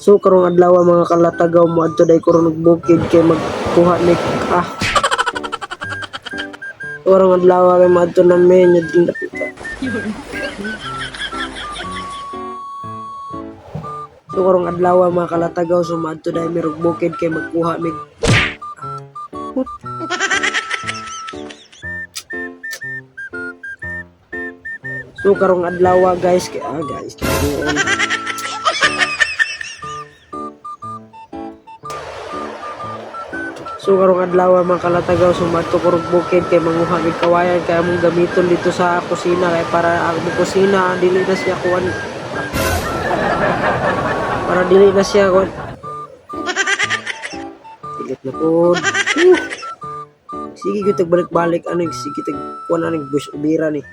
So karong adlaw mga kalatagaw mo adto day ko nagbukid kay magkuha ni karong adlaw kay madto na menyo din dapita. So karong adlaw mga kalatagaw so madto day mi bukid kay magkuha mi So karong adlaw guys kay guys doon. So karong adlaw mga kalatagaw sumadto ko rog bukid kay manguha mig kawayan kay among gamiton dito sa kusina kay para ang kusina dili na siya kuan para dili na siya kuan pilit na pod. Sige gyud balik-balik ano sige tag kuan ani bus ubira ni.